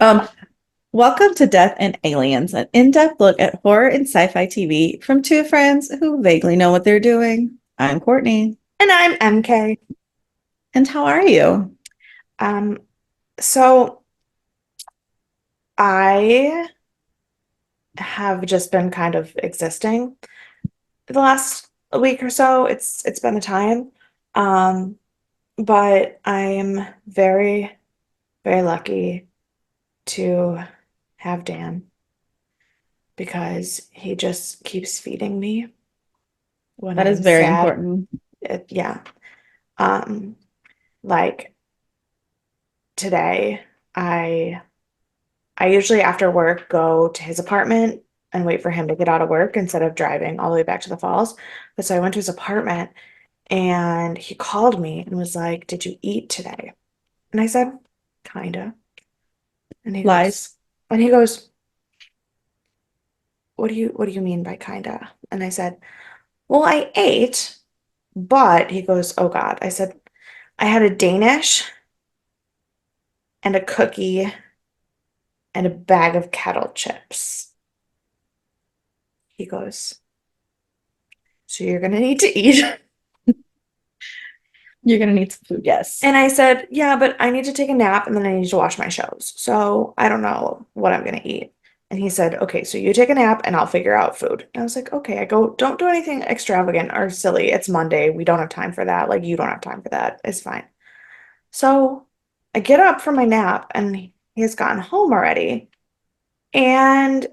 Um, Welcome to Death and Aliens, an in-depth look at horror and sci-fi TV from two friends who vaguely know what they're doing. I'm Courtney, And I'm MK. and how are you? Um, so I have just been kind of existing the last week or so. It's been a time. Um, but I'm very, very lucky to have Dan because he just keeps feeding me when That is I'm very sad. important. Yeah. Um, like today, I I usually after work go to his apartment and wait for him to get out of work instead of driving all the way back to the falls. But so I went to his apartment and he called me and was like, "Did you eat today?" And I said, "Kinda." And he goes, Lies. and he goes, "What do you mean by kinda?" And I said, "Well, I ate, but," he goes, "Oh God." I said, "I had a Danish and a cookie and a bag of kettle chips." He goes, "So you're gonna need to eat." You're gonna need some food, yes. And I said, "Yeah, but I need to take a nap and then I need to watch my shows. So I don't know what I'm gonna eat." And he said, "Okay, so you take a nap and I'll figure out food." And I was like, "Okay." I go, "Don't do anything extravagant or silly. It's Monday. We don't have time for that. Like, you don't have time for that. It's fine." So I get up from my nap and he has gotten home already. And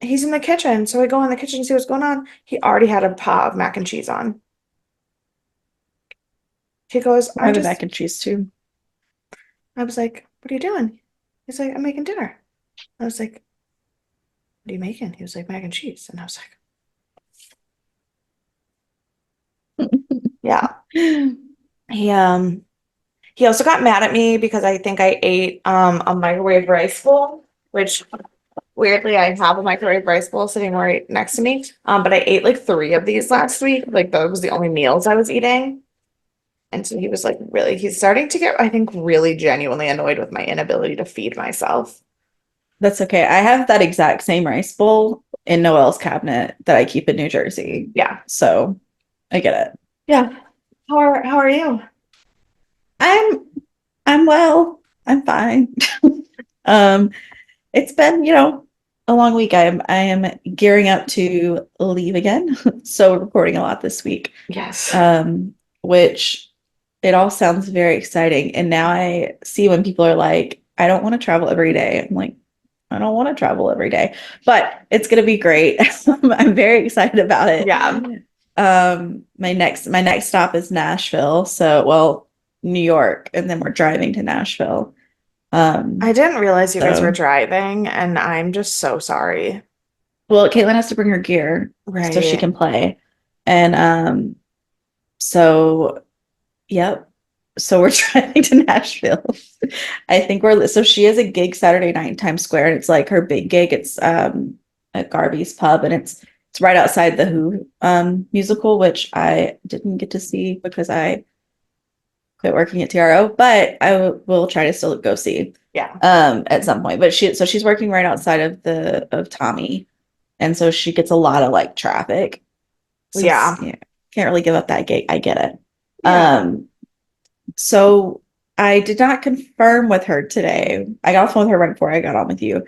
he's in the kitchen. So I go in the kitchen to see what's going on. He already had a pot of mac and cheese on. He goes, I "I'm have a just," mac and cheese too. I was like, "What are you doing?" He's like, "I'm making dinner." I was like, "What are you making?" He was like, "Mac and cheese." And I was like, yeah. He um he also got mad at me because I think I ate a microwave rice bowl, which weirdly I have a microwave rice bowl sitting right next to me. But I ate like three of these last week. Like that was the only meals I was eating. And so he was like he's starting to get, I think, really genuinely annoyed with my inability to feed myself. That's okay. I have that exact same rice bowl in Noel's cabinet that I keep in New Jersey. Yeah. So I get it. Yeah. How are you? I'm I'm well. I'm fine. Um, it's been, a long week. I am gearing up to leave again. So we're recording a lot this week. Yes. Which it all sounds very exciting. And now I see when people are like, I don't want to travel every day. I'm like, I don't want to travel every day, but it's gonna be great. I'm very excited about it. Yeah. My next stop is Nashville. So, well, New York, and then we're driving to Nashville. I didn't realize you guys were So driving, and I'm just so sorry. well, Caitlin has to bring her gear so she Right. can play. And so yep. So we're driving to Nashville. I think so she has a gig Saturday night in Times Square, and it's like her big gig. It's at Garvey's Pub, and it's right outside the Who musical, which I didn't get to see because I quit working at TRO, but will try to still go see Yeah. at some point. But she's working right outside of Tommy, and so she gets a lot of like traffic. So it's, Yeah. yeah, can't really give up that gate. I get it. Yeah. So I did not confirm with her today. I got off the phone with her right before I got on with you.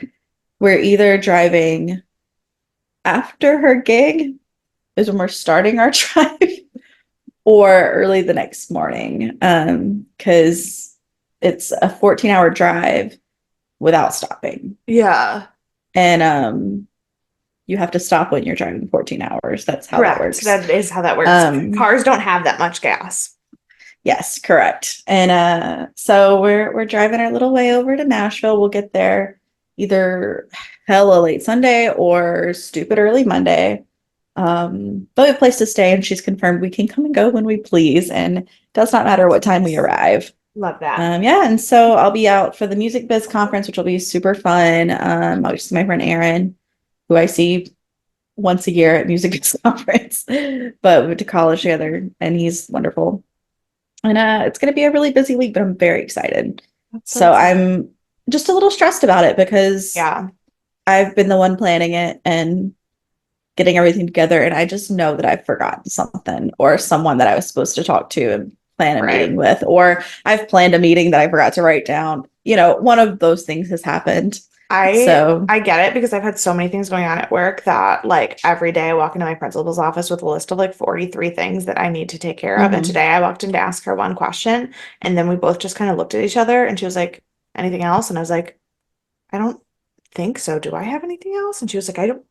We're either driving after her gig is when we're starting our drive, or early the next morning. Because it's a 14-hour drive without stopping. Yeah. And you have to stop when you're driving 14 hours. That's how that Correct. works. That is how that works. Um, Cars don't have that much gas. yes, correct. And so we're driving our little way over to Nashville. We'll get there either hella late Sunday or stupid early Monday. But we have a place to stay, and she's confirmed we can come and go when we please, and it does not matter what time we arrive. Love that. Yeah, and so I'll be out for the Music Biz conference, which will be super fun. I'll see my friend Aaron, who I see once a year at Music Biz conference, but we went to college together, and he's wonderful. And it's going to be a really busy week, but I'm very excited. That's so So exciting. I'm just a little stressed about it because Yeah, I've been the one planning it and getting everything together, and I just know that I've forgotten something or someone that I was supposed to talk to and plan a meeting right. with, or I've planned a meeting that I forgot to write down. One of those things has happened. So, I get it because I've had so many things going on at work that like every day I walk into my principal's office with a list of like 43 things that I need to take care of. And mhm. today I walked in to ask her one question and then we both just kind of looked at each other and she was like, anything else? And I was like, I don't think so. Do I have anything else? And she was like, I don't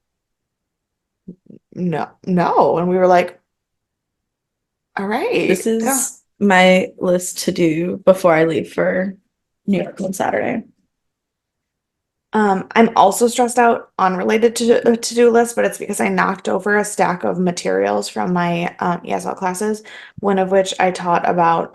no, no. And we were like, all This right. Yeah. is my list to do before I leave for New York on Saturday. I'm also stressed out, unrelated to a to-do list, but it's because I knocked over a stack of materials from my ESL classes, one of which I taught about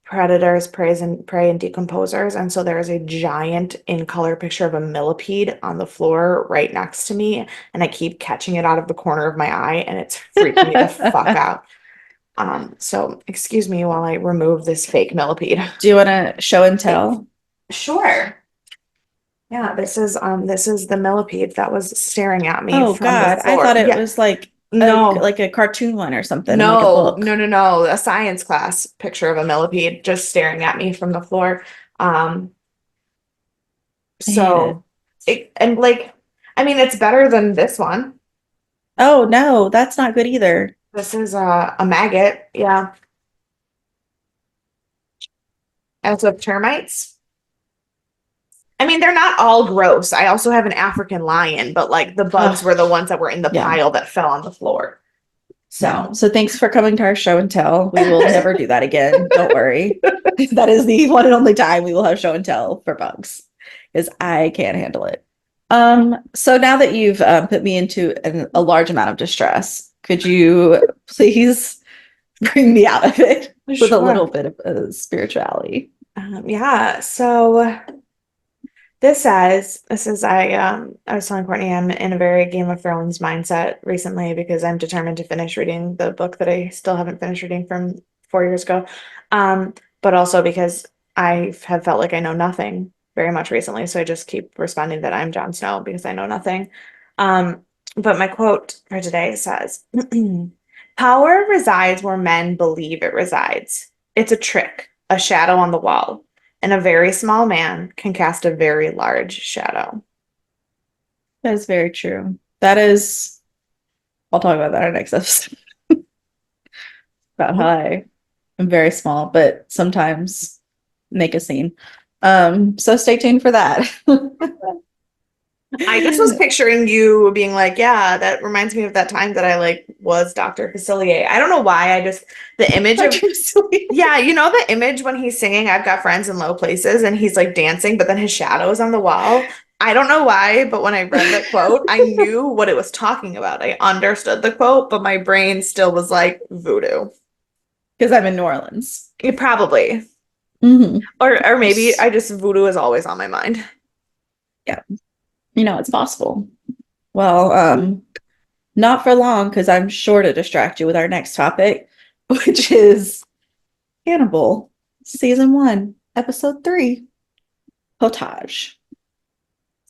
predators, prey, and decomposers. And so there is a giant in color picture of a millipede on the floor right next to me, and I keep catching it out of the corner of my eye, and it's freaking me the fuck out. So excuse me while I remove this fake millipede. Do you want to show and Thanks. tell? Sure. Yeah, this is the millipede that was staring at me Oh from the God, I floor. thought it Yeah, was like no, a cartoon one or something, like a book. no. A science class picture of a millipede just staring at me from the floor. Um, I hate it. so and like, I mean, it's better than this one. Oh no, that's not good either. This is a maggot. Yeah, and it's with termites. I mean, they're not all gross. I also have an African lion, but like the bugs Oh, were the ones that were in the yeah. pile that fell on the floor. No. So. So thanks for coming to our show and tell. We will never do that again. Don't worry. That is the one and only time we will have show and tell for bugs, because I can't handle it. So now that you've put me into a large amount of distress, could you please bring me out of it with a little Sure. bit of spirituality? Yeah, so this is I was telling Courtney I'm in a very Game of Thrones mindset recently because I'm determined to finish reading the book that I still haven't finished reading from 4 years ago. Um, but also because I have felt like I know nothing very much recently, so I just keep responding that I'm Jon Snow because I know nothing. Um, but my quote for today says, "Power resides where men believe it resides. It's a trick, a shadow on the wall, and a very small man can cast a very large shadow." That is very true. That is, I'll talk about that in our next episode about how I am very small, but sometimes make a scene. So stay tuned for that. I just was picturing you being like, yeah, that reminds me of that time that I like was Dr. Facilier. I don't know why. I just the image of Dr. Silly. yeah, you know the image when he's singing I've got friends in low places and he's like dancing, but then his shadow is on the wall. I don't know why, but when I read that quote, I knew what it was talking about. I understood the quote, but my brain still was like voodoo. Because I'm in New Orleans. Probably. Hmm. Or maybe I just voodoo is always on my mind. Yeah, it's possible. Well, not for long because I'm sure to distract you with our next topic, which is Hannibal, season 1, episode 3, Potage.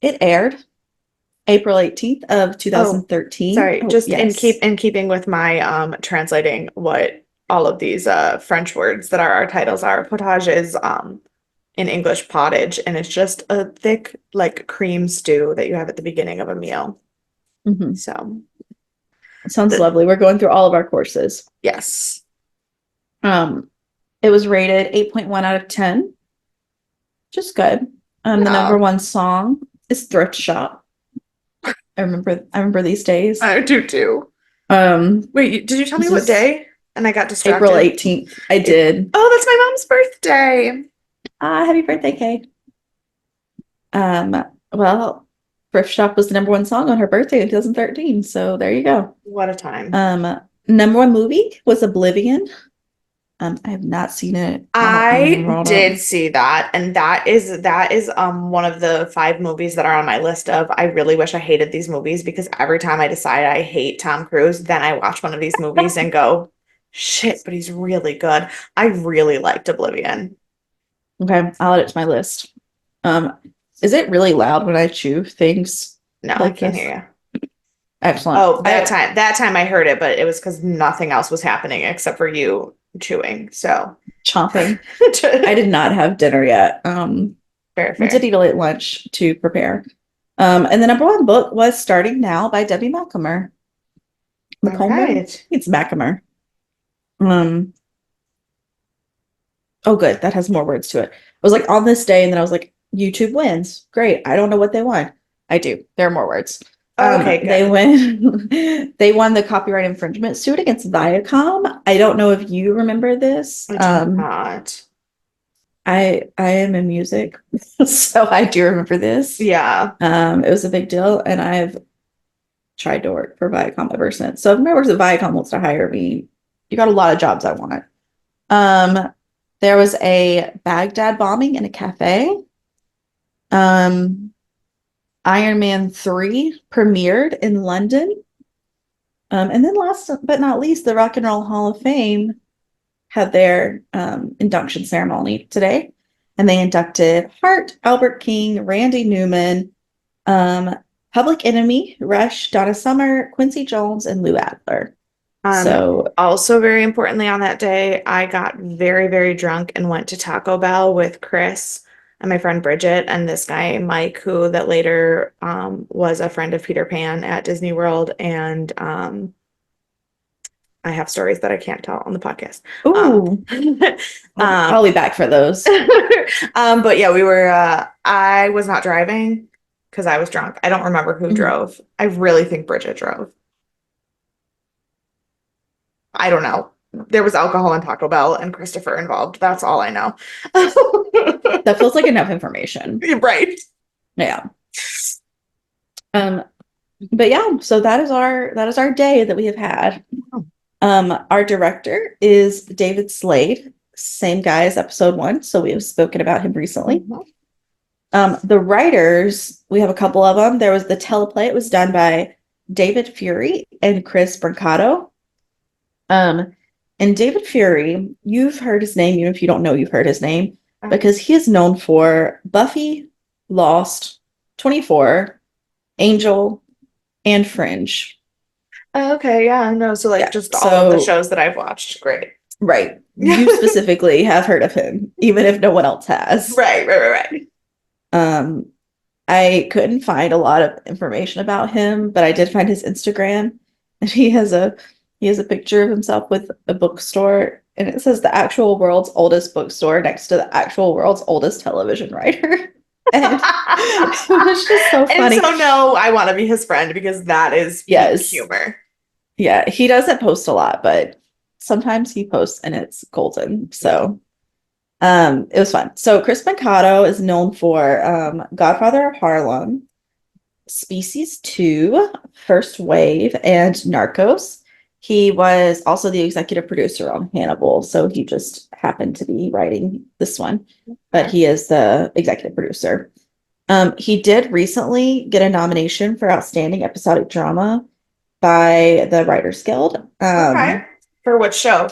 It aired April 18th of Oh, 2013. sorry. Oh, Just yes. in keeping with my translating what all of these French words that are our titles are. Potage is in English pottage, and it's just a thick like cream stew that you have at the beginning of a meal. Hmm. So Sounds the lovely. We're going through all of our courses. yes. Um, it was rated 8.1 out of 10, just good. The number Yeah, one song is Thrift Shop. I remember these days. I do too. Wait, did you tell me This what is day? And I got April distracted. 18th. I did. Oh, that's my mom's birthday. Happy birthday, Kay. Um, well, Thrift Shop was the number one song on her birthday in 2013. So there you go. What a time. Number one movie was Oblivion. I have not seen it. I don't I remember all. did see that, and that is one of the 5 movies that are on my list of I really wish I hated these movies because every time I decide I hate Tom Cruise, then I watch one of these movies and go, shit, but he's really good. I really liked Oblivion. Okay, I'll add it to my list. Um, is it really loud when I chew things No, I like can't this? hear Excellent. you. Oh, that time I heard it, but it was because nothing else was happening except for you chewing. So Chomping. I did not have dinner yet. fair, We did fair. eat a late lunch to prepare. And the number one book was Starting Now by Debbie Malcolmer. All Malcolmer? right. It's Macomber. Um, oh, good. That has more words to it. I was like on this day, and then I was like, YouTube wins. Great. I don't know what they won. I do. There are more words. Okay, They good. win. They won the copyright infringement suit against Viacom. I don't know if you remember this. I do not. I am in music, so I do remember this. Yeah. It was a big deal, and I've tried to work for Viacom ever since. So if my works at Viacom wants to hire me, you got a lot of jobs I want. There was a Baghdad bombing in a cafe. Um, Iron Man 3 premiered in London. And then last but not least, the Rock and Roll Hall of Fame had their induction ceremony today. And they inducted Hart, Albert King, Randy Newman, um, Public Enemy, Rush, Donna Summer, Quincy Jones, and Lou Adler. So, Also very importantly on that day, I got very, very drunk and went to Taco Bell with Chris and my friend Bridget and this guy Mike, who that later was a friend of Peter Pan at Disney World, and I have stories that I can't tell on the podcast. ooh, I'll Um, be back for those. but yeah, I was not driving because I was drunk. I don't remember who Mhm. drove. I really think Bridget drove. I don't know. There was alcohol in Taco Bell and Christopher involved. That's all I know. That feels like enough information. Right. Yeah. Um, but yeah, so that is our day that we have had. Our director is David Slade, same guy as episode 1, so we have spoken about him recently. Mhm. The writers, we have a couple of them. There was the teleplay. It was done by David Fury and Chris Brancato. Um, and David Fury, you've heard his name, even if you don't know, you've heard his name because he is known for Buffy, Lost, 24, Angel, and Fringe. Okay, yeah, no, so like Yeah, just all of the so shows that I've watched. Great. right, you specifically have heard of him, even if no one else has. Right. Um, I couldn't find a lot of information about him, but I did find his Instagram, and he has a picture of himself with a bookstore, and it says the actual world's oldest bookstore next to the actual world's oldest television writer. And it was just so And funny. so no, I want to be his friend because that is peak Yes. humor. Yeah, he doesn't post a lot, but sometimes he posts and it's golden. So it was fun. So Chris Mercado is known for Godfather of Harlem, Species 2, First Wave, and Narcos. He was also the executive producer on Hannibal, so he just happened to be writing this one, but he is the executive producer. He did recently get a nomination for Outstanding Episodic Drama by the Writers Guild. Okay. For which show?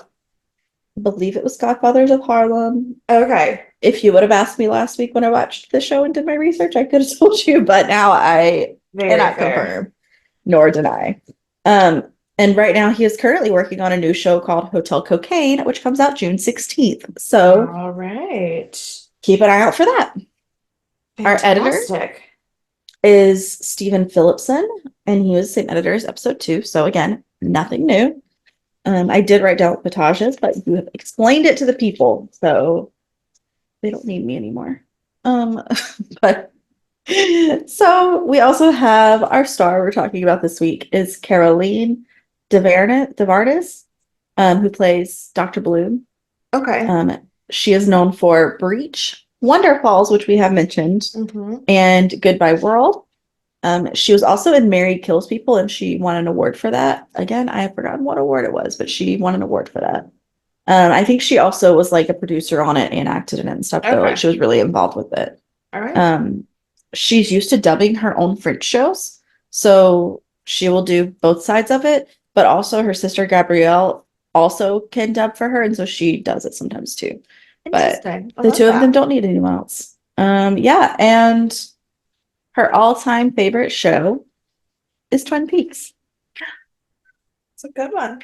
I believe it was Godfathers of Harlem. Okay. If you would have asked me last week when I watched the show and did my research, I could have told you, but now I Very cannot fair. confirm nor deny. And right now he is currently working on a new show called Hotel Cocaine, which comes out June 16th. So All right. keep an eye out for that. Our editor Fantastic. is Stephen Phillipson, and he was the same editor as episode 2. So again, nothing new. I did write down potages, but you have explained it to the people, so they don't need me anymore. But so we also have our star we're talking about this week is Caroline DeVarnis, who plays Dr. Bloom. Okay. She is known for Breach, Wonder Falls, which we have mentioned, Mhm. and Goodbye World. She was also in Mary Kills People, and she won an award for that. Again, I have forgotten what award it was, but she won an award for that. I think she also was like a producer on it and acted in it and stuff, though. Like Okay. she was really involved with it. All right. She's used to dubbing her own French shows, so she will do both sides of it, but also her sister Gabrielle also can dub for her, and so she does it sometimes too. But Interesting. I the love two of them that. don't need anyone else. Yeah, and her all-time favorite show is Twin Peaks. It's a good one.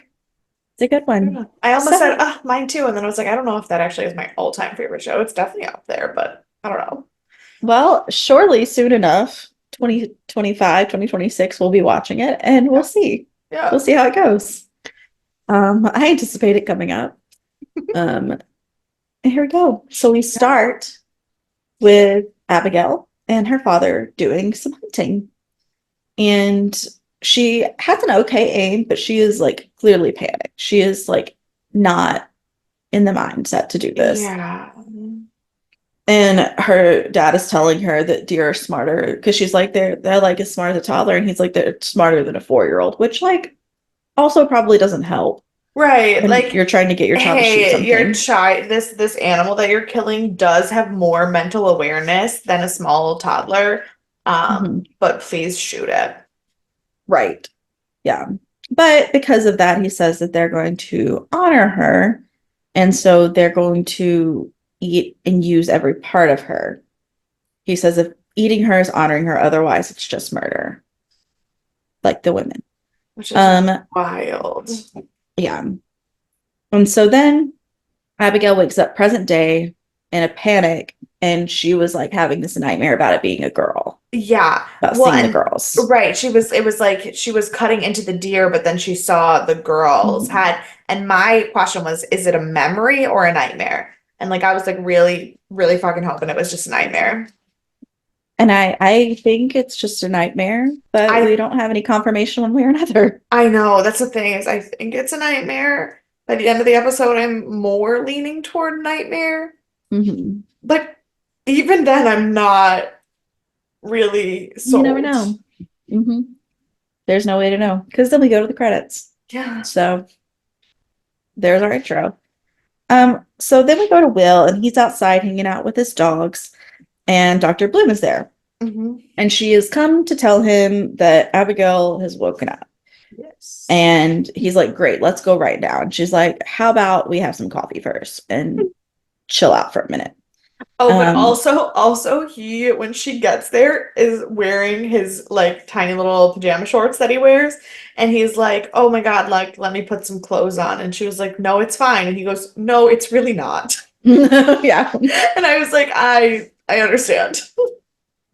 It's a good Good one. one. I almost said, So, oh, mine too. And then I was like, I don't know if that actually is my all-time favorite show. It's definitely up there, but I don't know. well, surely soon enough, 2025, 2026, we'll be watching it and we'll Yeah. see. We'll Yeah. see how it goes. I anticipate it coming up. And here we go. So we Yeah. start with Abigail and her father doing some hunting. And she has an okay aim, but she is like clearly panicked. She is like not in the mindset to do this. Yeah. And her dad is telling her that deer are smarter because she's like they're like as smart as a toddler, and he's like they're smarter than a 4-year-old, which like also probably doesn't help Right. when Like, you're trying to get your child to shoot hey, your something. child, this animal that you're killing does have more mental awareness than a small toddler. Mhm. But please shoot it. Right. Yeah. But because of that, he says that they're going to honor her. And so they're going to eat and use every part of her. He says if eating her is honoring her, otherwise it's just murder, like the women. Which is Um, wild. yeah. And so then Abigail wakes up present day in a panic, and she was like having this nightmare about it being a girl, Yeah. about Well, seeing the and girls. right, it was like she was cutting into the deer, but then she saw the girl's Mhm. head. And my question was, is it a memory or a nightmare? And like I was like really, really fucking hoping it was just a nightmare. And I think it's just a nightmare, but we I don't have any confirmation one way or another. I know that's the thing is I think it's a nightmare. By the end of the episode, I'm more leaning toward nightmare. Mhm. But even then, I'm not really You never sold. know. Hmm. There's no way to know because then we go to the credits. Yeah. So there's our intro. So then we go to Will, and he's outside hanging out with his dogs, and Dr. Bloom is there. Hmm. And she has come to tell him that Abigail has woken up. Yes. And he's like, great, let's go right now. And she's like, how about we have some coffee first and chill out for a minute? Oh, but Um, also he, when she gets there, is wearing his like tiny little pajama shorts that he wears. And he's like, oh my God, like, let me put some clothes on. And she was like, no, it's fine. And he goes, no, it's really not. yeah, And I was like, I understand. I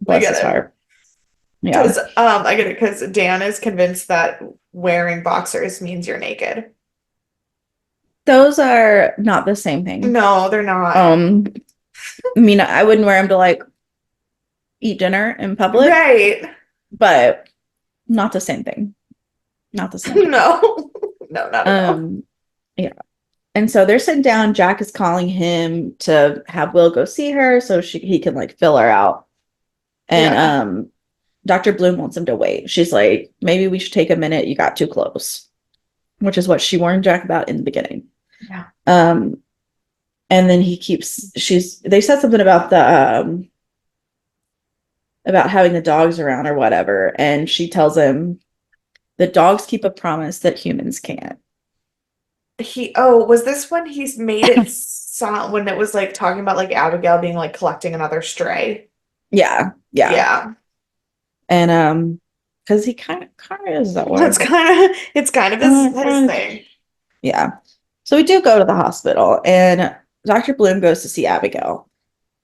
bless get his it. heart. Yeah. Because I get it because Dan is convinced that wearing boxers means you're naked. Those are not the same thing. No, they're not. Um, I mean, I wouldn't wear them to like eat dinner in public, Right. but not the same thing. Not the same thing. No. No, not at all. Um, yeah. And so they're sitting down. Jack is calling him to have Will go see her so he can like fill her out. And Yeah. Dr. Bloom wants him to wait. She's like, maybe we should take a minute. You got too close, which is what she warned Jack about in the beginning. Yeah. Um, and then they said something about having the dogs around or whatever. And she tells him the dogs keep a promise that humans can't. Was this when he's made it sound when it was like talking about like Abigail being like collecting another stray? Yeah. Yeah. Yeah. And because he kind of is that way. That's kind of it's kind of his Uh, thing. yeah. So we do go to the hospital, and Dr. Bloom goes to see Abigail.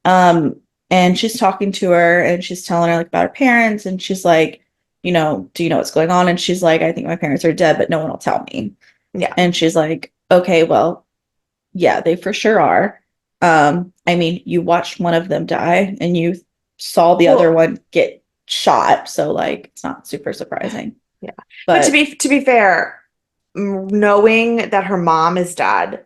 Um, and she's talking to her, and she's telling her like about her parents, and she's like, do you know what's going on? And she's like, I think my parents are dead, but no one will tell me. Yeah. And she's like, okay, well, yeah, they for sure are. I mean, you watched one of them die, and you saw the other Well, one get shot, so like it's not super surprising. yeah. But But to be fair, knowing that her mom is dead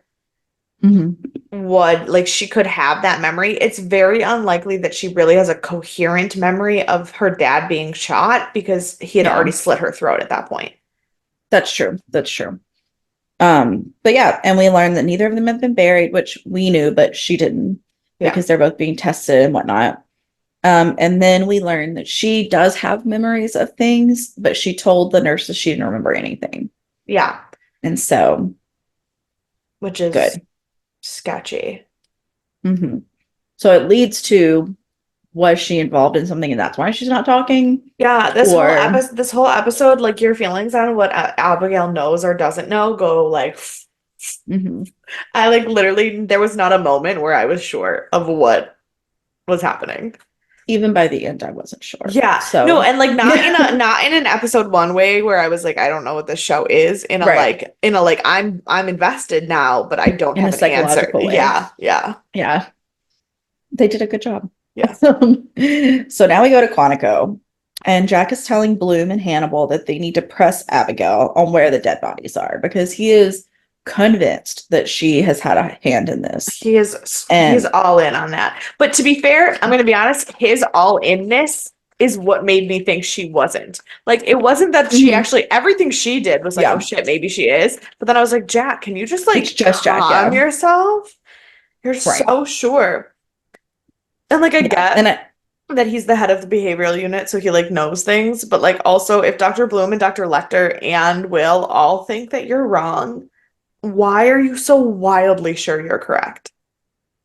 mhm, would like she could have that memory. It's very unlikely that she really has a coherent memory of her dad being shot because he had yeah, already slit her throat at that point. that's true. That's true. But yeah, and we learned that neither of them have been buried, which we knew, but she didn't Yeah. because they're both being tested and whatnot. And then we learned that she does have memories of things, but she told the nurses she didn't remember anything. Yeah. And so, Which is good. sketchy. Hmm. So it leads to was she involved in something and that's why she's not talking? Yeah, Or this whole episode, like your feelings on what Abigail knows or doesn't know go like mhm. I like literally there was not a moment where I was sure of what was happening. Even by the end, I wasn't sure. Yeah. No, So and like yeah, not in an episode one way where I was like, I don't know what this show is, right. in a like I'm invested now, but I don't In a have an answer. psychological way. Yeah, yeah, Yeah, they did a good job. yeah. So now we go to Quantico, and Jack is telling Bloom and Hannibal that they need to press Abigail on where the dead bodies are because he is convinced that she has had a hand in this. He's And all in on that. But to be fair, I'm gonna be honest, his all inness is what made me think she wasn't. Like it wasn't that she mhm, actually everything she did was like, oh yeah, shit, maybe she is. But then I was like, Jack, can you just it's like just Jack. calm Yeah, yourself? You're right. so sure. And like I Yeah, and get that he's the head of the behavioral unit, so he like knows things, but like also if Dr. Bloom and Dr. Lecter and Will all think that you're wrong, why are you so wildly sure you're correct?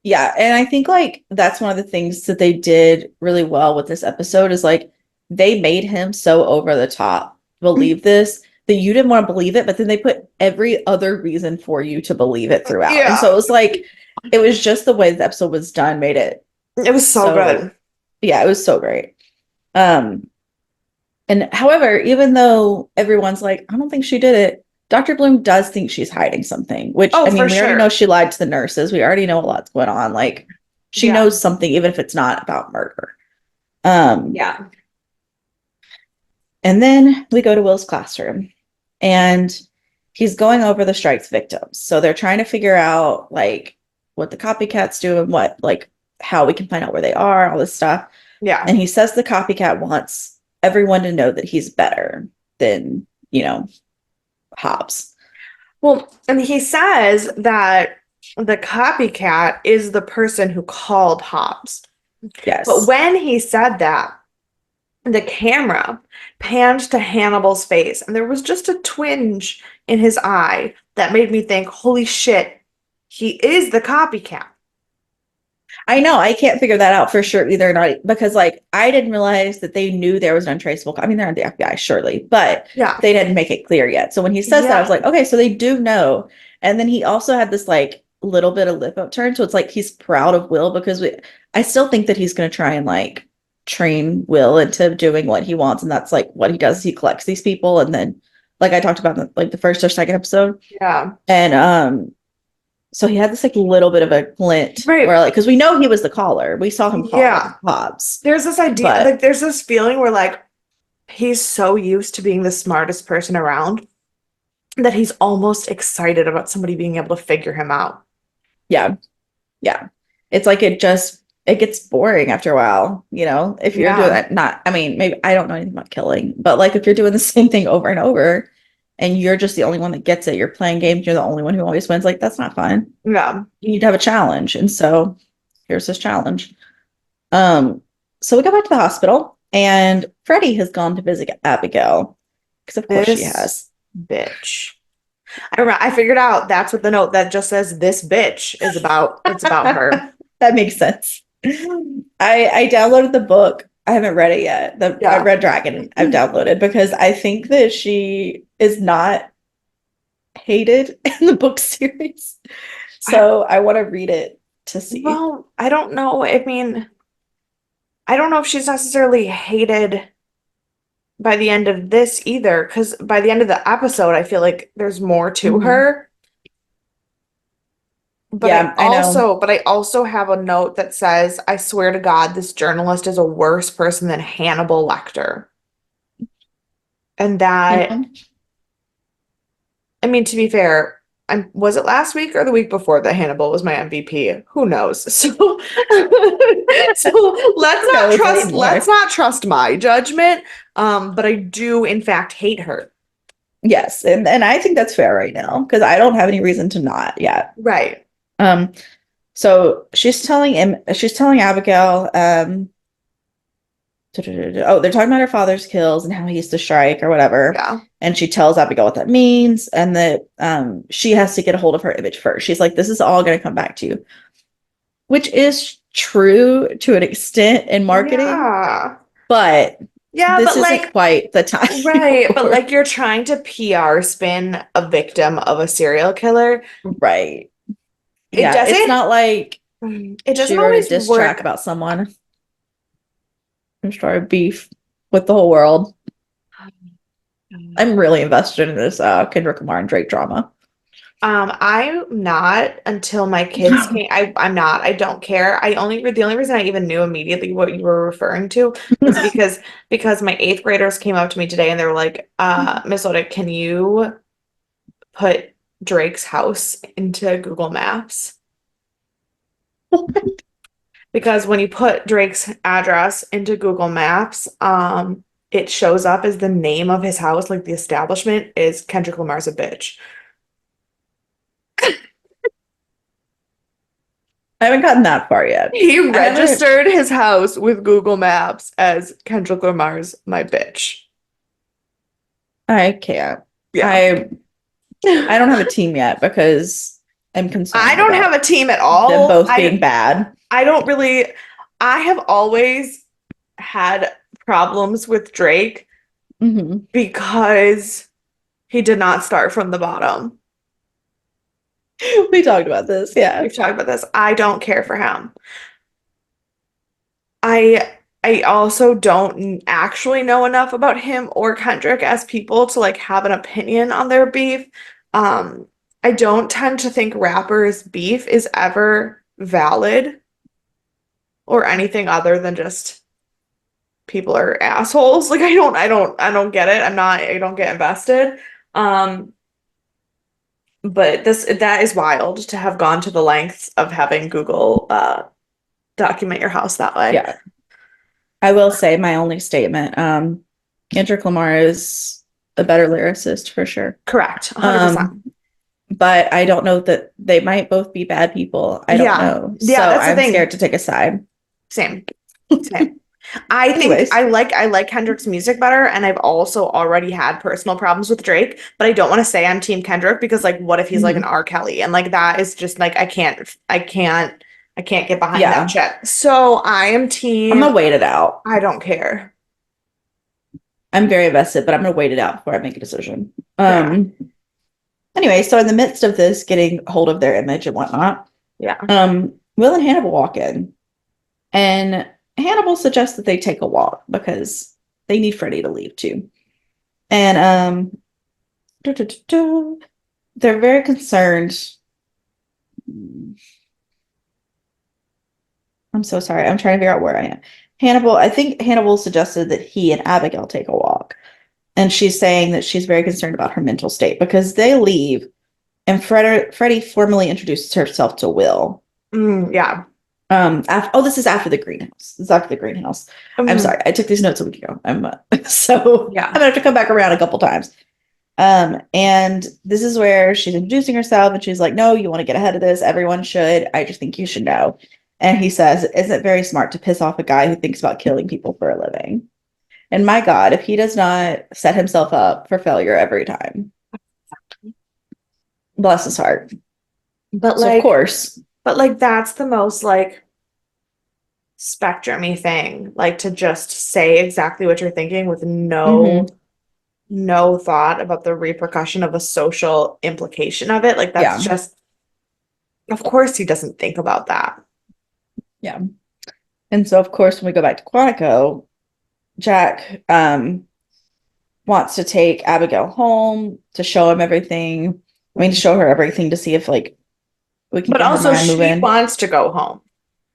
yeah, and I think like that's one of the things that they did really well with this episode is like they made him so over the top believe this that you didn't want to believe it, but then they put every other reason for you to believe it throughout. And so Yeah, it was like it was just the way the episode was done made it it was so so good. yeah, it was so great. Um and however, even though everyone's like, I don't think she did it, Dr. Bloom does think she's hiding something, which I Oh, for mean, we already know sure. she lied to the nurses. We already know a lot's going on. Like she Yeah. knows something, even if it's not about murder. Um, Yeah. and then we go to Will's classroom and he's going over the strike's victims. So they're trying to figure out like what the copycats do and what like how we can find out where they are, all this stuff. Yeah. And he says the copycat wants everyone to know that he's better than, Hobbs. Well, and he says that the copycat is the person who called Hobbs. But Yes. when he said that, the camera panned to Hannibal's face, and there was just a twinge in his eye that made me think, holy shit, he is the copycat. I know. I can't figure that out for sure either. Not because like I didn't realize that they knew there was an untraceable. I mean, they're in the FBI, surely, but Yeah. they didn't make it clear yet. So when he says that, I was Yeah. like, okay, so they do know. And then he also had this like little bit of lip upturn. So it's like he's proud of Will because I still think that he's gonna try and like train Will into doing what he wants. And that's like what he does. He collects these people and then like I talked about in like the first or second episode. Yeah. And so he had this like little bit of a glint Right. where like because we know he was the caller. We saw him call Yeah. Hobbs. There's this idea, like, But there's this feeling where, like, he's so used to being the smartest person around that he's almost excited about somebody being able to figure him out. yeah, yeah. It's like it gets boring after a while, if you're doing Yeah. that, not I mean, maybe I don't know anything about killing, but like if you're doing the same thing over and over and you're just the only one that gets it, you're playing games, you're the only one who always wins, like that's not fun. Yeah. You need to have a challenge. And so here's this challenge. Um, so we go back to the hospital, and Freddie has gone to visit Abigail because, of course, she This has. bitch. I figured out that's what the note that just says this bitch is about. It's about her. That makes sense. I downloaded the book. I haven't read it yet. The Yeah. Red Dragon I've downloaded because I think that she is not hated in the book series. So I want to read it to see. Well, I don't know. I mean, I don't know if she's necessarily hated by the end of this either, because by the end of the episode, I feel like there's more to Mhm. her. But Yeah, I know. I also have a note that says, I swear to God, this journalist is a worse person than Hannibal Lecter. And You that, know? I mean, to be fair, was it last week or the week before that Hannibal was my MVP? Who knows? So Knows anymore. let's not trust my judgment. But I do in fact hate her. Yes, and I think that's fair right now because I don't have any reason to not yet. Right. Um, so she's telling Abigail, oh, they're talking about her father's kills and how he used to strike or whatever. Yeah. And she tells Abigail what that means and that she has to get a hold of her image first. She's like, this is all going to come back to you, which is true to an extent in marketing, Yeah. but Yeah, this but isn't like, quite the time right, but for like you're trying to PR spin a victim of a serial killer. right. It Yeah, it's doesn't not like it she doesn't wrote a always diss track work. about someone who started beef with the whole world. I'm really invested in this Kendrick Lamar and Drake drama. I'm not until my kids came. I'm not. I don't care. The only reason I even knew immediately what you were referring to was because my eighth graders came up to me today and they were like, Miss Oda, can you put Drake's house into Google Maps? Because when you put Drake's address into Google Maps, it shows up as the name of his house, like the establishment is Kendrick Lamar's a bitch. I haven't gotten that far yet. He I haven't. registered his house with Google Maps as Kendrick Lamar's my bitch. I can't. Yeah. I I don't have a team yet because I'm I concerned don't have a about team at them all. both being bad. I don't really I have always had problems with Drake Hmm. because he did not start from the bottom. We talked about this. Yeah. We've talked about this. I don't care for him. I also don't actually know enough about him or Kendrick as people to like have an opinion on their beef. Um, I don't tend to think rappers' beef is ever valid or anything other than just people are assholes. Like I don't get it. I don't get invested. Um, but that is wild to have gone to the lengths of having Google document your house that way. Yeah. I will say my only statement. Kendrick Lamar is a better lyricist for sure. Correct. Um, 100%. but I don't know that they might both be bad people. I don't Yeah. know. Yeah, So that's the I'm scared thing. to take a side. Same. Same. I think Anyways, I like Kendrick's music better, and I've also already had personal problems with Drake, but I don't want to say I'm Team Kendrick because like what if he's like an mhm. R. Kelly? And like that is just like I can't get behind that Yeah, shit. So I am I'm team gonna wait it out. I don't care. I'm very invested, but I'm gonna wait it out before I make a decision. Yeah. Anyway, so in the midst of this, getting hold of their image and whatnot, Yeah. Will and Hannibal walk in, and Hannibal suggests that they take a walk because they need Freddie to leave too. And duh, duh, duh, duh, they're very concerned. I'm so sorry. I'm trying to figure out where I am. I think Hannibal suggested that he and Abigail take a walk. And she's saying that she's very concerned about her mental state because they leave and Freddie formally introduces herself to Will. Yeah. This is after the greenhouse. This is after the greenhouse. I'm Mm, sorry. I took these notes a week ago. So I'm yeah. gonna have to come back around a couple times. And this is where she's introducing herself and she's like, no, you want to get ahead of this. Everyone should. I just think you should know. And he says, isn't it very smart to piss off a guy who thinks about killing people for a living? And my God, if he does not set himself up for failure every time, bless his heart. But So of like course, that's the most like spectrumy thing, like to just say exactly what you're thinking with hmm no thought about the repercussion of a social implication of it. Like that's yeah, just, of course he doesn't think about that. yeah. And so of course, when we go back to Quantico, Jack wants to take Abigail home to show him everything. I mean, to show her everything to see if like we can But get her also mind she moving. wants to go home.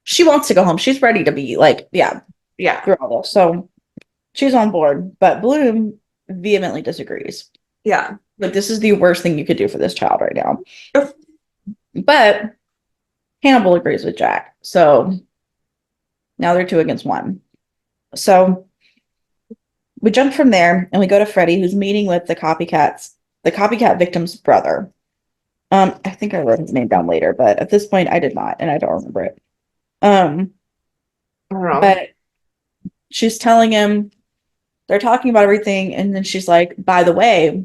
She wants to go home. She's ready to be like, yeah, Yeah. through all this. So she's on board, but Bloom vehemently disagrees. Yeah. Like, this is the worst thing you could do for this child right now. But Hannibal agrees with Jack. So now they're two against one. So we jump from there and we go to Freddie, who's meeting with the copycat victim's brother. I think I wrote his name down later, but at this point I did not, and I don't remember it. Um, I don't know. but she's telling him they're talking about everything, and then she's like, by the way,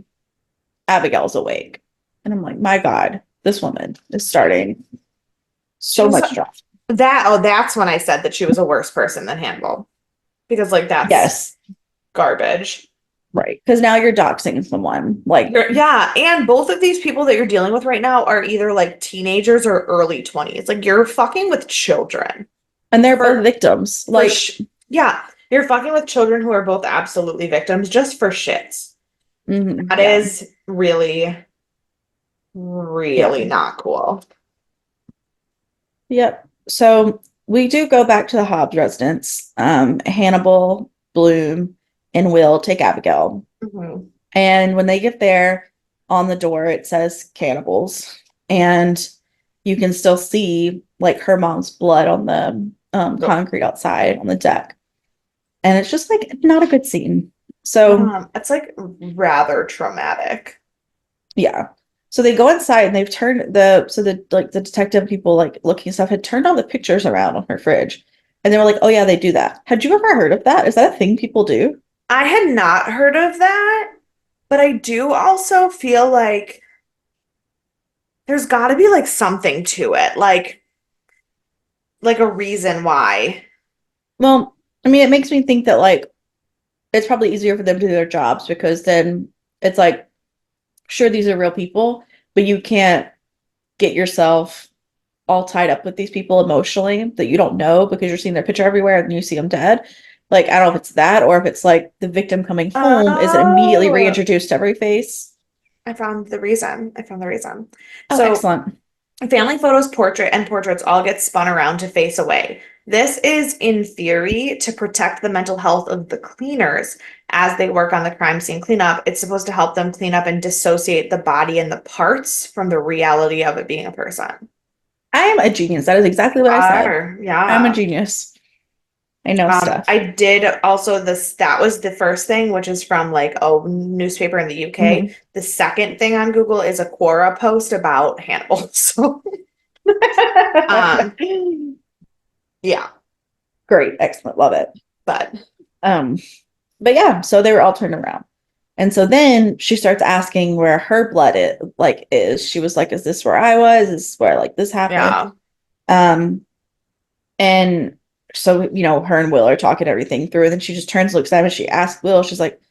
Abigail's awake. And I'm like, my God, this woman is starting so She's much drama. That's when I said that she was a worse person than Hannibal. Because like that's Yes, garbage. right. Because now you're doxing someone. Like, Yeah, and both of these people that you're dealing with right now are either like teenagers or early 20s. Like you're fucking with children. and they're both For victims. for Like, sh Yeah, you're fucking with children who are both absolutely victims just for shits. That yeah, is really, yeah, really not cool. yep. So we do go back to the Hobbs residence. Hannibal, Bloom, and Will take Abigail. Mhm. And when they get there, on the door, it says cannibals. And you can still see like her mom's blood on the So, concrete outside on the deck. And it's just like not a good scene. So, it's like rather traumatic. yeah. So they go inside and they've turned the detective people like looking stuff had turned all the pictures around on her fridge. And they were like, oh yeah, they do that. Had you ever heard of that? Is that a thing people do? I had not heard of that, but I do also feel like there's got to be like something to it, like a reason why. Well, I mean, it makes me think that like it's probably easier for them to do their jobs because then it's like, sure, these are real people, but you can't get yourself all tied up with these people emotionally that you don't know because you're seeing their picture everywhere and you see them dead. Like, I don't know if it's that or if it's like the victim coming home is immediately Oh, reintroduced to every face. I found the reason. I found the reason. Oh, So, excellent. family photos, portraits all get spun around to face away. This is, in theory, to protect the mental health of the cleaners as they work on the crime scene cleanup. It's supposed to help them clean up and dissociate the body and the parts from the reality of it being a person. I am a genius. That is exactly what I said. Are, I'm a yeah. genius. I know I stuff. did also this, that was the first thing, which is from like a newspaper in the UK. Mhm. The second thing on Google is a Quora post about Hannibal. So, um, yeah, Great, excellent, love it. but Um, but yeah, so they were all turned around. And so then she starts asking where her blood is. She was like, is this where I was? Is this where like this happened? yeah. Um, and so, her and Will are talking everything through. And then she just turns, looks at him, and she asks Will, she's like,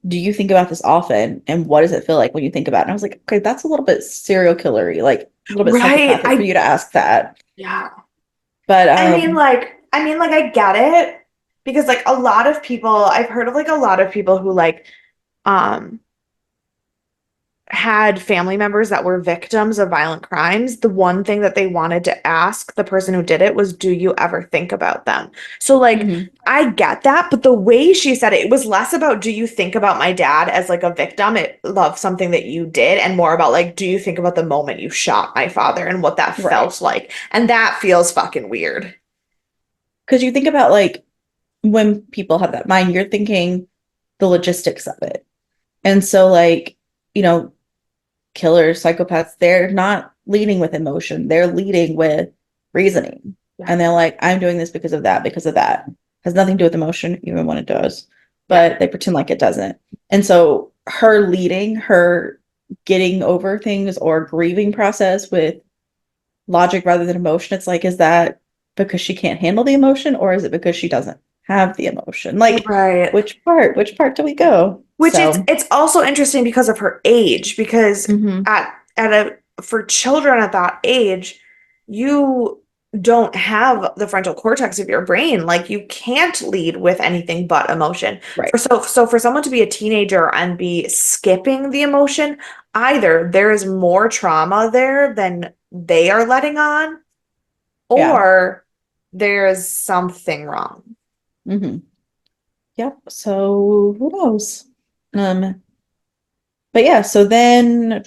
do you think about this often? And what does it feel like when you think about it? And I was like, okay, that's a little bit serial killery, like a little bit Right. psychopathic for you to ask that. Yeah. But I mean, like, I get it because like a lot of people, I've heard of like a lot of people who like, um, had family members that were victims of violent crimes, the one thing that they wanted to ask the person who did it was, do you ever think about them? So, like, mhm, I get that, but the way she said it, it was less about, do you think about my dad as like a victim of something that you did, and more about, like, do you think about the moment you shot my father and what that right. felt like? And that feels fucking weird. Because you think about like when people have that mind, you're thinking the logistics of it. And so, like, you know, killers, psychopaths, they're not leading with emotion, they're leading with reasoning. Yeah. And they're like, I'm doing this because of that, because of that. Has nothing to do with emotion, even when it does, Yeah. but they pretend like it doesn't. And so, her leading, her getting over things or grieving process with logic rather than emotion, it's like, is that because she can't handle the emotion or is it because she doesn't have the emotion? Like, Right. which part? Which part do we go? Which it's So, it's also interesting because of her age, because mhm, at a for children at that age, you don't have the frontal cortex of your brain. Like you can't lead with anything but emotion. right. So for someone to be a teenager and be skipping the emotion, either there is more trauma there than they are letting on, Yeah. or there is something wrong. Hmm. Yep. So who knows? Um, but yeah, so then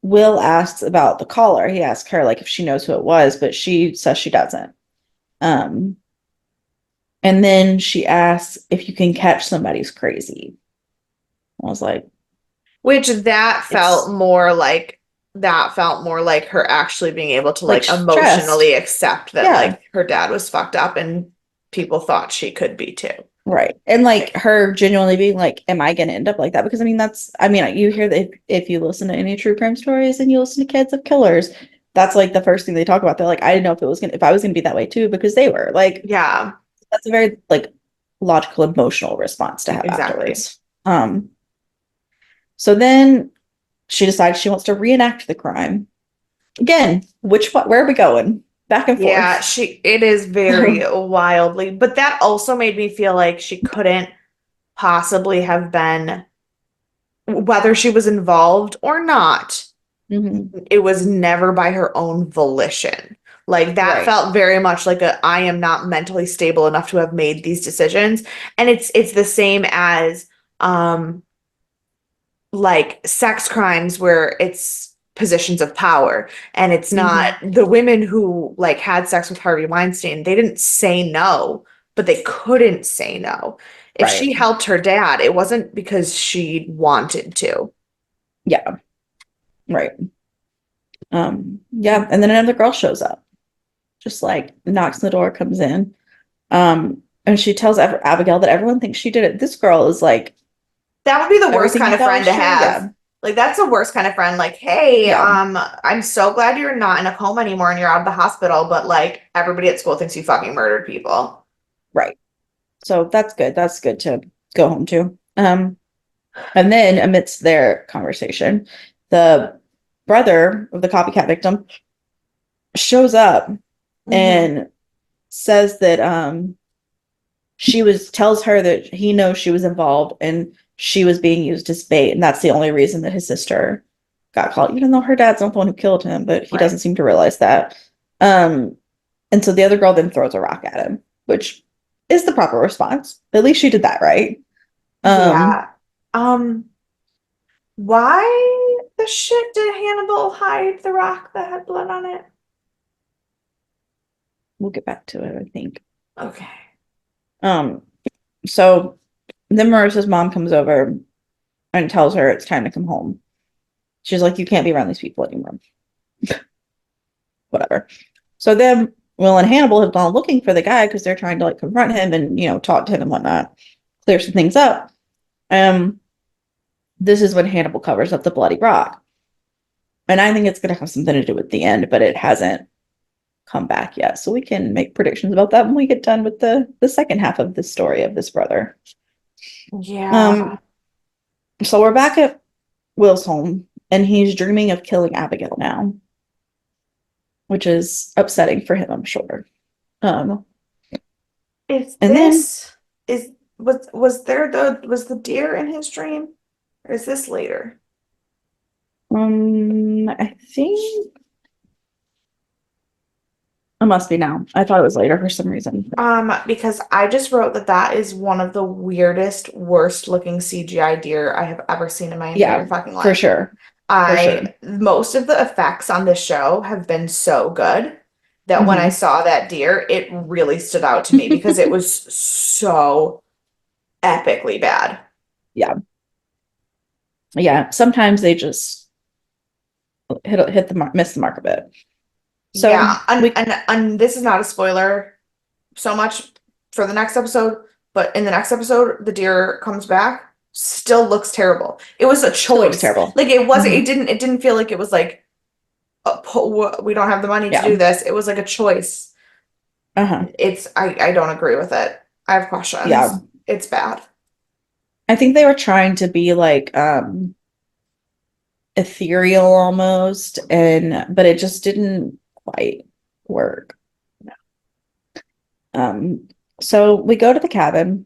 Will asks about the caller. He asks her like if she knows who it was, but she says she doesn't. Um, and then she asks if you can catch somebody's crazy. I was like, Which it's that felt more like her actually being able to like like stressed. emotionally accept that Yeah, like her dad was fucked up and people thought she could be too. right. And like Like, her genuinely being like, am I going to end up like that? Because I mean, you hear that if you listen to any true crime stories and you listen to kids of killers, that's like the first thing they talk about. They're like, I didn't know if I was gonna be that way too, because they were like, Yeah, that's a very like logical, emotional response to have exactly. afterwards. So then she decides she wants to reenact the crime. Again, where are we going? Back and Yeah, forth. it is very wildly, but that also made me feel like she couldn't possibly have been, whether she was involved or not, Hmm. it was never by her own volition. Like that Right. felt very much like a I am not mentally stable enough to have made these decisions. And it's the same as um like sex crimes where it's positions of power and it's not Hmm. the women who like had sex with Harvey Weinstein, they didn't say no, but they couldn't say no. If Right. she helped her dad, it wasn't because she wanted to. Yeah. Right. Yeah. And then another girl shows up, just like knocks on the door, comes in. And she tells Abigail that everyone thinks she did it. This girl is like, That would be the worst everything kind you of thought friend was to true. have. Yeah. Like that's the worst kind of friend. Like, hey, Yeah. I'm so glad you're not in a coma anymore and you're out of the hospital, but like everybody at school thinks you fucking murdered people. Right. So that's good. That's good to go home to. And then amidst their conversation, the brother of the copycat victim shows up Hmm. and says that tells her that he knows she was involved and she was being used as bait, and that's the only reason that his sister got caught, even though her dad's not the one who killed him, but he Right. doesn't seem to realize that. Um, and so the other girl then throws a rock at him, which is the proper response. At least she did that right. Um, Yeah. Um, why the shit did Hannibal hide the rock that had blood on it? we'll get back to it, I think. Okay. Um, so then Marissa's mom comes over and tells her it's time to come home. She's like, you can't be around these people anymore. Whatever. So then Will and Hannibal have gone looking for the guy because they're trying to like confront him and talk to him and whatnot, clear some things up. Um, this is when Hannibal covers up the bloody rock, and I think it's going to have something to do with the end, but it hasn't come back yet. So we can make predictions about that when we get done with the second half of the story of this brother. Yeah. Um, so we're back at Will's home, and he's dreaming of killing Abigail now, which is upsetting for him, I'm sure. Um, Is and then this is was the deer in his dream? Or is this later? I think it must be now. I thought it was later for some reason. Because I just wrote that that is one of the weirdest, worst looking CGI deer I have ever seen in my entire Yeah, fucking for life. sure. For sure. Most of the effects on this show have been so good that when I Hmm. saw that deer, it really stood out to me because it was so epically bad. Yeah. Yeah. Sometimes they just hit the mark, miss the mark a bit. So Yeah, and, we and and this is not a spoiler so much for the next episode, but in the next episode, the deer comes back, still looks terrible. It was a still looks choice. terrible. Like it wasn't, Hmm. it didn't feel like it was like we don't have the money to do Yeah. this. It was like a choice. Uh-huh. I don't agree with it. I have Yeah. questions. It's bad. I think they were trying to be like ethereal almost, and but it just didn't quite work. Um, so we go to the cabin,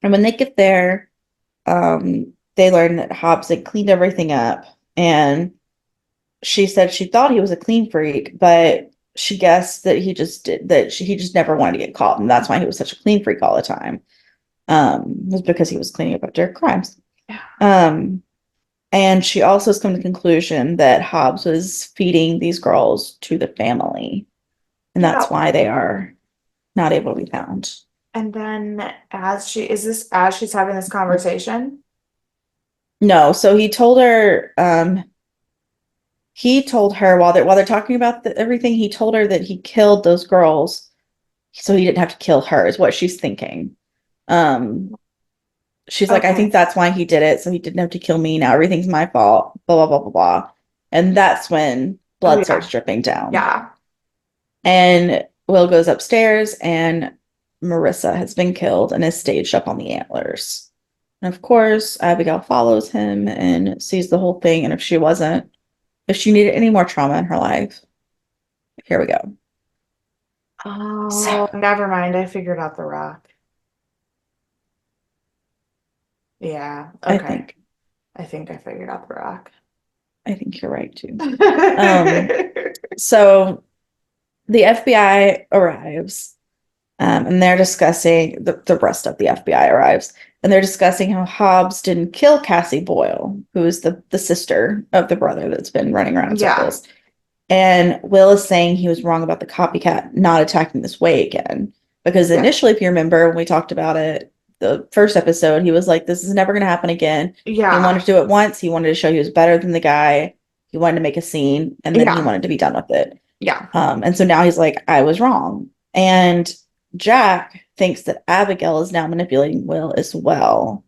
and when they get there, they learn that Hobbs had cleaned everything up, and she said she thought he was a clean freak, but she guessed that he just never wanted to get caught, and that's why he was such a clean freak all the time. Was because he was cleaning up after crimes. Yeah. Um, and she also has come to the conclusion that Hobbs was feeding these girls to the family, and that's Yeah. why they are not able to be found. And then as she's having this conversation? No, so he told her while they're talking about everything, he told her that he killed those girls so he didn't have to kill her, is what she's thinking. Um, she's like, I Okay. think that's why he did it, so he didn't have to kill me. Now everything's my fault. Blah blah blah blah blah. And that's when Oh blood starts yeah. dripping down. Yeah. And Will goes upstairs, and Marissa has been killed and is staged up on the antlers. And of course, Abigail follows him and sees the whole thing. And if she needed any more trauma in her life, here we go. So Oh, never mind. I figured out the rock. Yeah. I Okay. think I think I figured out the rock. I think you're right too. Um, so the FBI arrives, and they're discussing the rest of the FBI arrives, and they're discussing how Hobbs didn't kill Cassie Boyle, who is the sister of the brother that's been running around in Yeah. circles. And Will is saying he was wrong about the copycat not attacking this way again. Because Yeah. initially, if you remember, when we talked about it, the first episode, he was like, this is never going to happen again. He wanted Yeah. to do it once. He wanted to show he was better than the guy. He wanted to make a scene, and then he Yeah. wanted to be done with it. Yeah. And so now he's like, I was wrong. And Jack thinks that Abigail is now manipulating Will as well.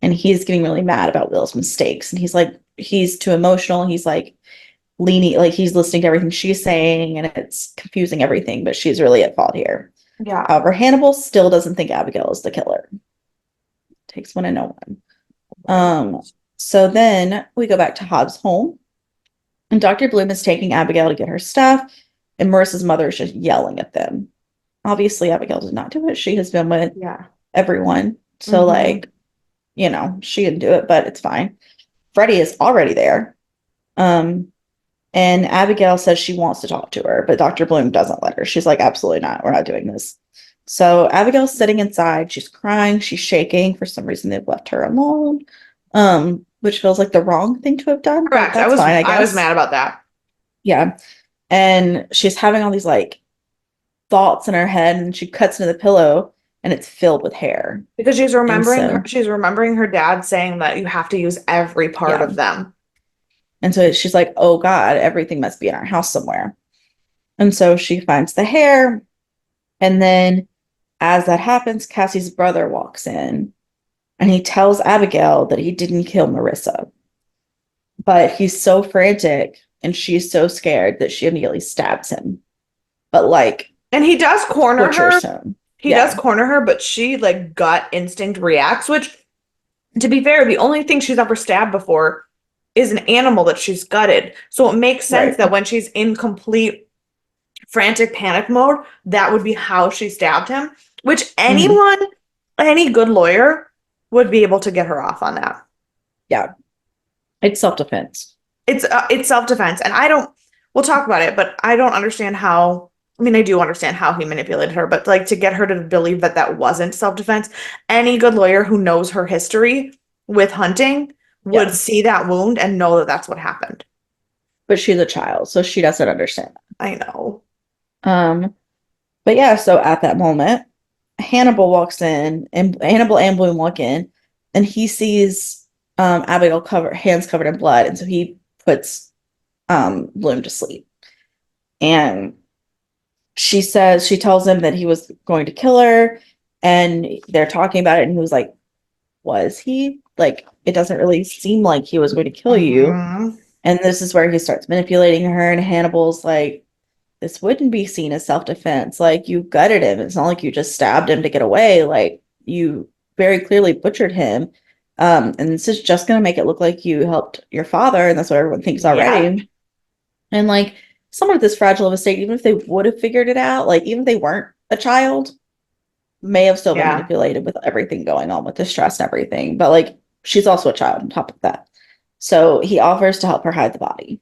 And he's getting really mad about Will's mistakes. And he's like, he's too emotional. He's like, leaning, like he's listening to everything she's saying, and it's confusing everything, but she's really at fault here. Yeah. However, Hannibal still doesn't think Abigail is the killer. Takes one to know one. Right. So then we go back to Hobbs' home, and Dr. Bloom is taking Abigail to get her stuff, and Marissa's mother is just yelling at them. Obviously, Abigail did not do it. She has been with Yeah. everyone. So, Hmm. like, she didn't do it, but it's fine. Freddie is already there. Um, And Abigail says she wants to talk to her, but Dr. Bloom doesn't let her. She's like, absolutely not. We're not doing this. So Abigail's sitting inside. She's crying. She's shaking. For some reason, they've left her alone, which feels like the wrong thing to have done, but Correct. that's fine, I I was guess. mad about that Yeah. And she's having all these like thoughts in her head, and she cuts into the pillow, and it's filled with hair. because And so, she's remembering her dad saying that you have to use every part yeah. of them. And so she's like, oh God, everything must be in our house somewhere. And so she finds the hair. And then as that happens, Cassie's brother walks in, and he tells Abigail that he didn't kill Marissa. But he's so frantic and she's so scared that she immediately stabs him, but like And he does corner her. butchers him. He does Yeah, corner her, but she like gut instinct reacts, which to be fair, the only thing she's ever stabbed before is an animal that she's gutted. So it makes sense right. that when she's in complete frantic panic mode, that would be how she stabbed him, which Mhm. any good lawyer would be able to get her off on that. Yeah, it's self-defense. It's self-defense, and I don't. We'll talk about it, but I don't understand how. I mean, I do understand how he manipulated her, but like to get her to believe that that wasn't self-defense, any good lawyer who knows her history with hunting would Yeah, see that wound and know that that's what happened. but she's a child, so she doesn't understand. I know. Um, but yeah, so at that moment, Hannibal walks in, and Hannibal and Bloom walk in, and he sees Abigail hands covered in blood, and so he puts Bloom to sleep. And she tells him that he was going to kill her, and they're talking about it, and he was like, was he? Like, it doesn't really seem like he was going to kill you. Hmm. And this is where he starts manipulating her, and Hannibal's like, this wouldn't be seen as self-defense. Like, you gutted him. It's not like you just stabbed him to get away. Like, you very clearly butchered him. And this is just going to make it look like you helped your father, and that's what everyone thinks Yeah. already. And like someone with this fragile of a state, even if they would have figured it out, like even if they weren't a child, may have still been Yeah. manipulated with everything going on with the stress and everything. But like she's also a child on top of that. So he offers to help her hide the body.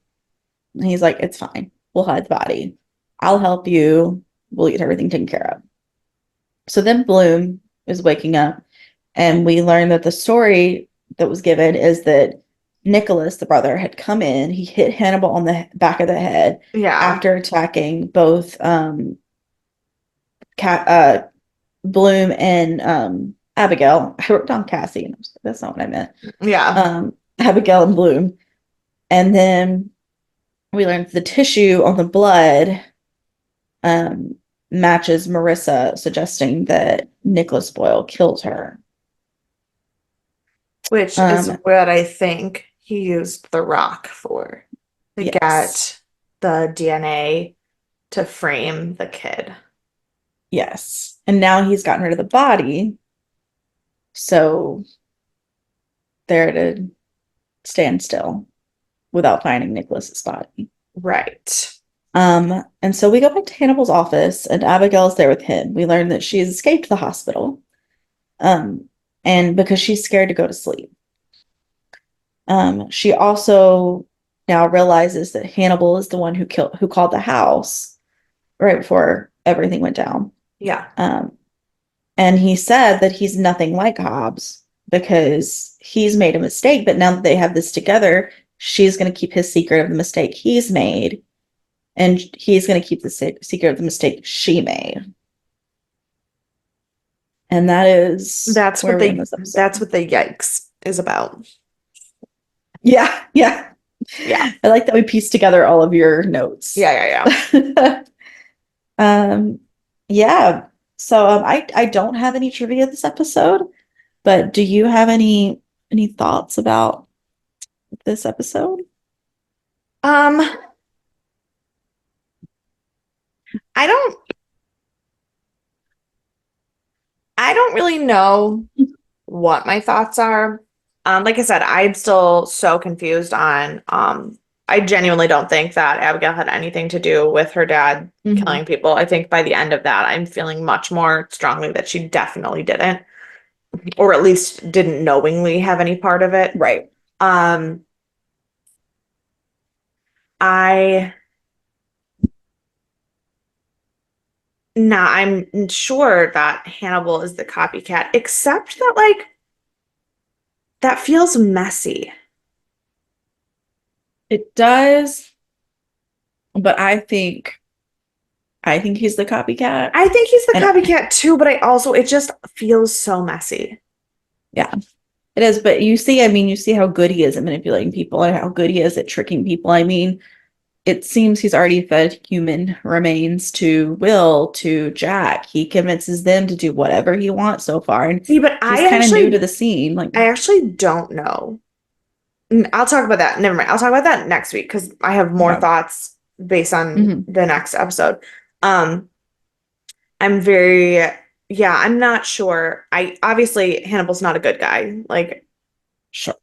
And he's like, it's fine. We'll hide the body. I'll help you. We'll get everything taken care of. So then Bloom is waking up, and we learn that the story that was given is that Nicholas, the brother, had come in. He hit Hannibal on the back of the head Yeah. after attacking both Cat, Bloom and Abigail. I wrote down Cassie, and I was like, that's not what I meant. Yeah. Abigail and Bloom. And then we learned the tissue on the blood um, matches Marissa, suggesting that Nicholas Boyle killed her. Which is Um, what I think he used the rock for to yes. get. the DNA to frame the kid. Yes. And now he's gotten rid of the body, so they're at a standstill without finding Nicholas's body. Right. And so we go back to Hannibal's office, and Abigail's there with him. We learn that she's escaped the hospital, um, and because she's scared to go to sleep. She also now realizes that Hannibal is the one who called the house right before everything went down. Yeah. And he said that he's nothing like Hobbs because he's made a mistake, but now that they have this together, she's going to keep his secret of the mistake he's made, and he's going to keep the secret of the mistake she made. And that is where we end this episode. That's what the yikes is about. Yeah, yeah. Yeah. I like that we pieced together all of your notes. Yeah. Yeah. So I don't have any trivia this episode, but do you have any thoughts about this episode? Um, I don't I don't really know what my thoughts are. Like I said, I'm still so confused on I genuinely don't think that Abigail had anything to do with her dad killing people. I think by the end of that, I'm feeling much more strongly that she definitely didn't, or at least didn't knowingly have any part of it. Right. Um, I I'm sure that Hannibal is the copycat, except that like that feels messy. It does, but I think he's the copycat. I think he's the And copycat too, but I also it just feels so messy. yeah, it is. But you see, I mean, you see how good he is at manipulating people and how good he is at tricking people. I mean, it seems he's already fed human remains to Will, to Jack. He convinces them to do whatever he wants so far. And See, but he's kind of new to the scene. Like, I actually don't know. I'll talk about that. Never mind. I'll talk about that next week because I have more okay. thoughts based on Mhm. the next episode. Um, I'm very, yeah, I'm not sure. I obviously Hannibal's not a good guy. Like Sure.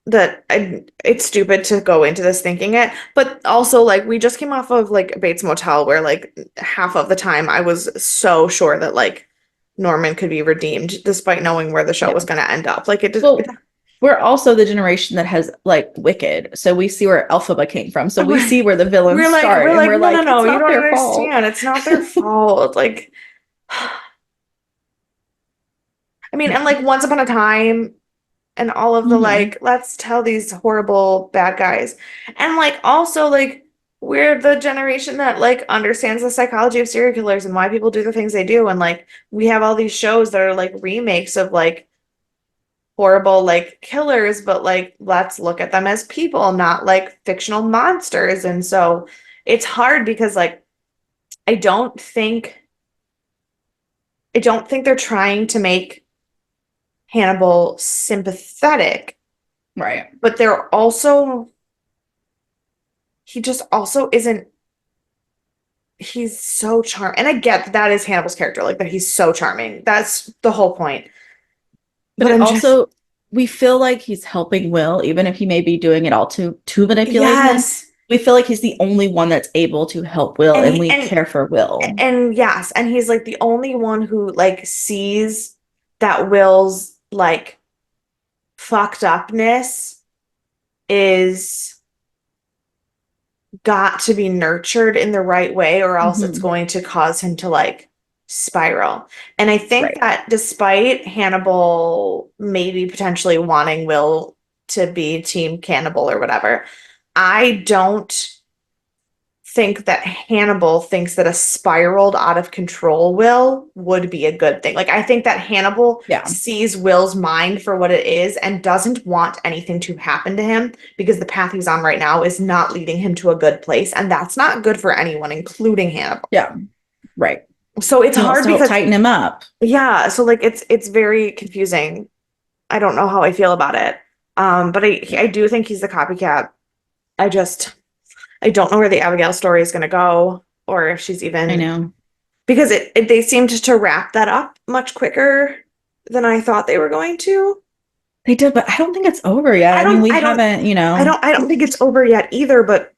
it's stupid to go into this thinking it, but also like we just came off of like Bates Motel where like half of the time I was so sure that like Norman could be redeemed despite knowing where the show was going to end up. Like it just, Well, we're also the generation that has like Wicked, so we see where Elphaba came from. So we see where the villains start, and we're like, no, it's you not don't their fault. understand. It's not their fault. Like, I mean, and like Once Upon a Time and all of the Mhm. like, let's tell these horrible bad guys. And like also like we're the generation that like understands the psychology of serial killers and why people do the things they do. And like we have all these shows that are like remakes of like horrible like killers, but like let's look at them as people, not like fictional monsters. And so it's hard because like I don't think I don't think they're trying to make Hannibal sympathetic, Right. but they're also he just also isn't he's so charming. And I get that that is Hannibal's character, like that he's so charming. That's the whole point. But But it I'm just also we feel like he's helping Will, even if he may be doing it all to manipulate him. yes. We feel like he's the only one that's able to help Will, And and he we care for Will. and yes, and he's like the only one who like sees that Will's like fucked upness is got to be nurtured in the right way or else it's Mhm. going to cause him to like spiral. And I think Right. that despite Hannibal maybe potentially wanting Will to be team cannibal or whatever, I don't think that Hannibal thinks that a spiraled out of control Will would be a good thing. Like I think that Hannibal Yeah. sees Will's mind for what it is and doesn't want anything to happen to him because the path he's on right now is not leading him to a good place and that's not good for anyone including Hannibal. Yeah. Right. So it's He wants hard to help because tighten him up. yeah, so like it's very confusing. I don't know how I feel about it. But I do think he's the copycat. I just I don't know where the Abigail story is going to go, or if she's I even, know. because they seemed to wrap that up much quicker than I thought they were going to. They did, but I don't think it's over yet. I I mean, don't, we I don't, haven't, I don't think it's over yet either, but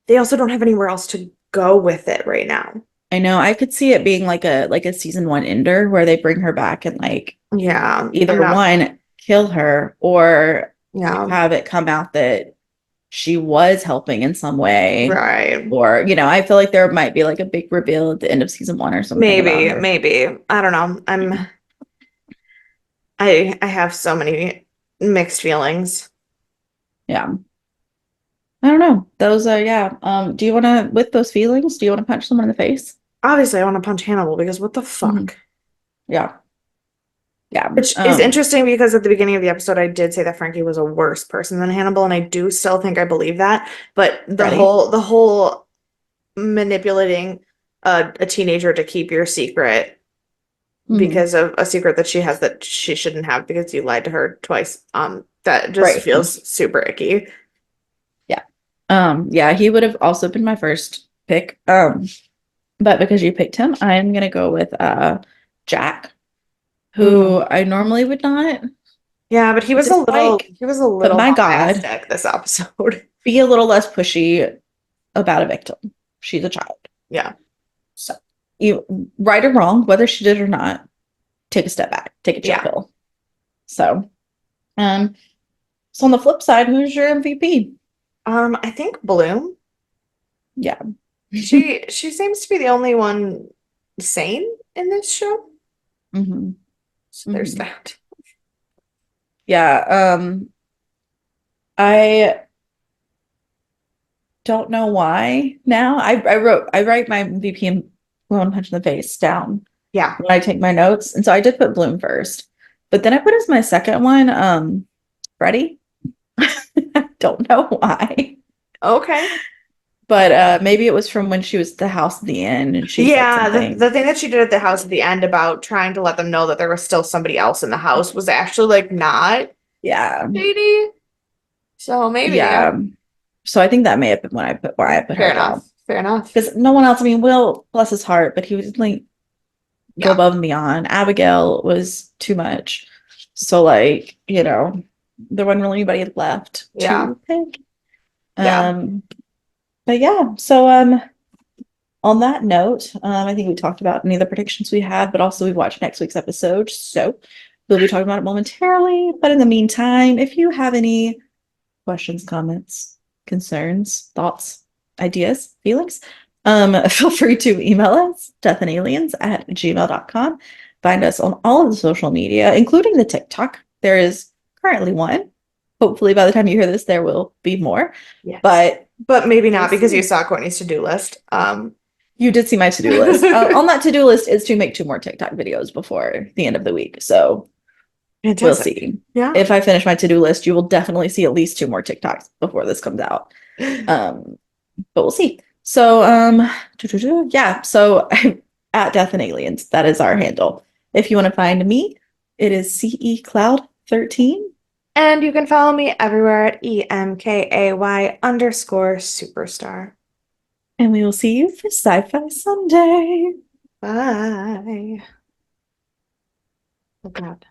they also don't have anywhere else to go with it right now. I know I could see it being like a season one ender where they bring her back and like Yeah, and either that, one kill her or yeah, have it come out that she was helping in some way. right. Or, I feel like there might be like a big reveal at the end of season one or something about Maybe, her. maybe. I don't know. I have so many mixed feelings. Yeah. I don't know. Those are, yeah. Do you want to, with those feelings, do you want to punch someone in the face? Obviously, I want to punch Hannibal because what the Mhm. fuck? Yeah. Yeah. Which is interesting because at the beginning of the episode, I did say that Frankie was a worse person than Hannibal, and I do still think I believe that. But Ready? the whole manipulating a teenager to keep your secret Hmm. because of a secret that she has that she shouldn't have because you lied to her twice, that just Right. feels super icky. Yeah. Yeah, he would have also been my first pick. But because you picked him, I'm gonna go with Jack, Mm. who I normally would not Yeah, but dislike, he was a but little my God, bombastic this episode. be a little less pushy about a victim. She's a child. Yeah. So you right or wrong, whether she did or not, take a step back, take a chill Yeah. pill. So um so on the flip side, who's your MVP? I think Bloom. Yeah. She seems to be the only one sane in this show. Hmm. So there's Hmm. that. Yeah. I don't know why now. I write my MVP and Blown Punch in the Face down Yeah. when I take my notes. And so I did put Bloom first. But then I put as my second one, Freddie. I don't know why. Okay. But maybe it was from when she was at the house at the end and she said Yeah, something. the thing that she did at the house at the end about trying to let them know that there was still somebody else in the house was actually like not Yeah. shady. So maybe, yeah. Yeah. So I think that may have been when I put where I put Fair her down. enough. Fair enough. Because no one else, I mean, Will, bless his heart, but he would like go Yeah. above and beyond. Abigail was too much. So like, there wasn't really anybody left Yeah. to pick. Yeah. Um, but yeah, so on that note, I think we talked about any of the predictions we had, but also we watched next week's episode. So we'll be talking about it momentarily. But in the meantime, if you have any questions, comments, concerns, thoughts, ideas, feelings, feel free to email us, deathandaliens@gmail.com. Find us on all of the social media, including the TikTok. There is currently one. Hopefully, by the time you hear this, there will be more. Yes. But But maybe we'll not because you see. saw Courtney's to-do list. You did see my to-do list. On that to-do list is to make 2 more TikTok videos before the end of the week. So we'll Fantastic. see. Yeah. If I finish my to-do list, you will definitely see at least 2 more TikToks before this comes out. But we'll see. So, yeah. So at Death and Aliens, that is our handle. If you want to find me, it is CE Cloud 13. And you can follow me everywhere at EMKAY_superstar. And we will see you for Sci-Fi Sunday. Bye. Oh God.